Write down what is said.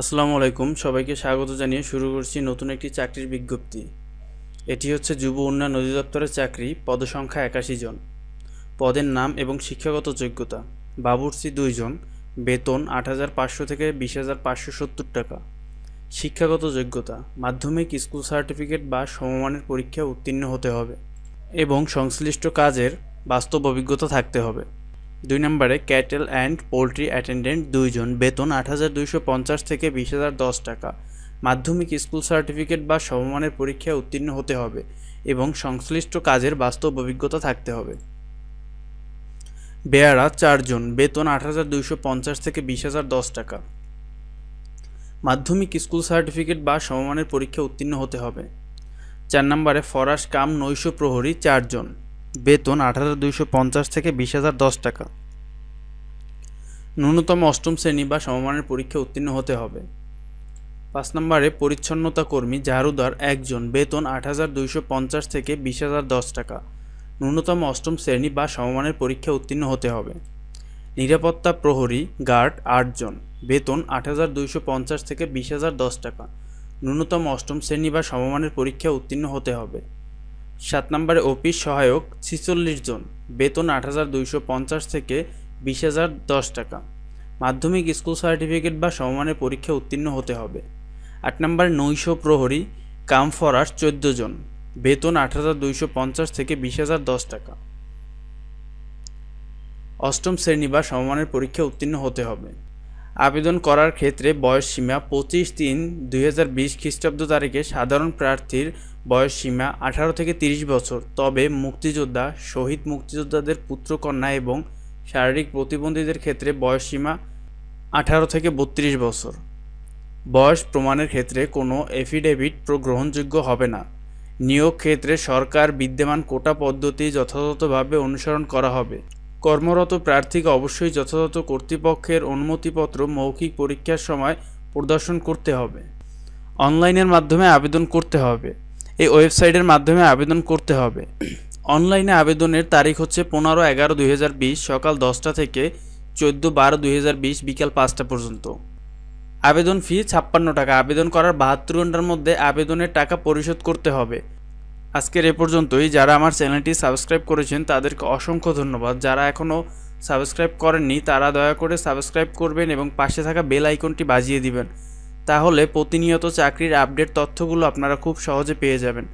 আসসালামু আলাইকুম, সবাইকে স্বাগত জানিয়ে শুরু করছি নতুন একটি চাকরির বিজ্ঞপ্তি। এটি হচ্ছে যুব উন্নয়ন অধিদপ্তরের চাকরি। পদসংখ্যা 81 জন। পদের নাম এবং শিক্ষাগত যোগ্যতা: বাবুর্চি 2 জন, বেতন 8,500 থেকে 20,570 টাকা। শিক্ষাগত যোগ্যতা: মাধ্যমিক স্কুল সার্টিফিকেট বা সমমানের পরীক্ষা উত্তীর্ণ হতে হবে এবং সংশ্লিষ্ট কাজের বাস্তব অভিজ্ঞতা থাকতে হবে। 2 নম্বরে ক্যাটেল অ্যান্ড পোলট্রি অ্যাটেন্ডেন্ট 2 জন, বেতন 8,250 থেকে 20,010 টাকা। মাধ্যমিক স্কুল সার্টিফিকেট বা সমমানের পরীক্ষায় উত্তীর্ণ হতে হবে এবং সংশ্লিষ্ট কাজের বাস্তব অভিজ্ঞতা থাকতে হবে। বেয়ারা 4 জন, বেতন 8,250 থেকে 20,010 টাকা। মাধ্যমিক স্কুল সার্টিফিকেট বা সমমানের পরীক্ষা উত্তীর্ণ হতে হবে। 4 নম্বরে ফরাশ কাম নৈশ প্রহরী 4 জন, বেতন 8,250 থেকে 20,010 টাকা। ন্যূনতম অষ্টম শ্রেণী বা সমমানের পরীক্ষা উত্তীর্ণ হতে হবে। 5 নম্বরে পরিচ্ছন্নতা কর্মী ঝাড়ুদার 1 জন, বেতন 8,250 থেকে 20,010 টাকা। ন্যূনতম অষ্টম শ্রেণী বা সমমানের পরীক্ষা উত্তীর্ণ হতে হবে। নিরাপত্তা প্রহরী গার্ড 8 জন, বেতন 8,250 থেকে 20,010 টাকা। ন্যূনতম অষ্টম শ্রেণী বা সমমানের পরীক্ষা উত্তীর্ণ হতে হবে। 7 নম্বরে অফিস সহায়ক 46 জন, বেতন 8,250 থেকে 20,010 টাকা। মাধ্যমিক স্কুল সার্টিফিকেট বা সমমানের পরীক্ষা উত্তীর্ণ হতে হবে। 8 নম্বরে নৈশ প্রহরী কাম ফরাশ 14 জন, বেতন 8,250 থেকে 20,010 টাকা। অষ্টম শ্রেণী বা সমমানের পরীক্ষা উত্তীর্ণ হতে হবে। আবেদন করার ক্ষেত্রে বয়সসীমা 25/3/2020 খ্রিস্টাব্দ তারিখে সাধারণ প্রার্থীর বয়সসীমা 18 থেকে 30 বছর, তবে মুক্তিযোদ্ধা, শহীদ মুক্তিযোদ্ধাদের পুত্রকন্যা এবং শারীরিক প্রতিবন্ধীদের ক্ষেত্রে বয়সসীমা 18 থেকে 32 বছর। বয়স প্রমাণের ক্ষেত্রে কোনো এফিডেভিট গ্রহণযোগ্য হবে না। নিয়োগ ক্ষেত্রে সরকার বিদ্যমান কোটা পদ্ধতি যথাযথভাবে অনুসরণ করা হবে। কর্মরত প্রার্থীকে অবশ্যই যথাযথ কর্তৃপক্ষের অনুমতিপত্র মৌখিক পরীক্ষার সময় প্রদর্শন করতে হবে। অনলাইনের মাধ্যমে আবেদন করতে হবে। এই ওয়েবসাইটের মাধ্যমে আবেদন করতে হবে। অনলাইনে আবেদনের তারিখ হচ্ছে 15/11/2020 সকাল 10টা থেকে 14/12/2020 বিকাল 5টা পর্যন্ত। আবেদন ফি 56 টাকা। আবেদন করার 72 ঘন্টার মধ্যে আবেদনের টাকা পরিশোধ করতে হবে। আজকের এ পর্যন্তই। যারা আমার চ্যানেলটি সাবস্ক্রাইব করেছেন তাদেরকে অসংখ্য ধন্যবাদ। যারা এখনও সাবস্ক্রাইব করেননি তারা দয়া করে সাবস্ক্রাইব করবেন এবং পাশে থাকা বেল আইকনটি বাজিয়ে দিবেন। তাহলে প্রতিনিয়ত চাকরির আপডেট তথ্যগুলো আপনারা খুব সহজে পেয়ে যাবেন।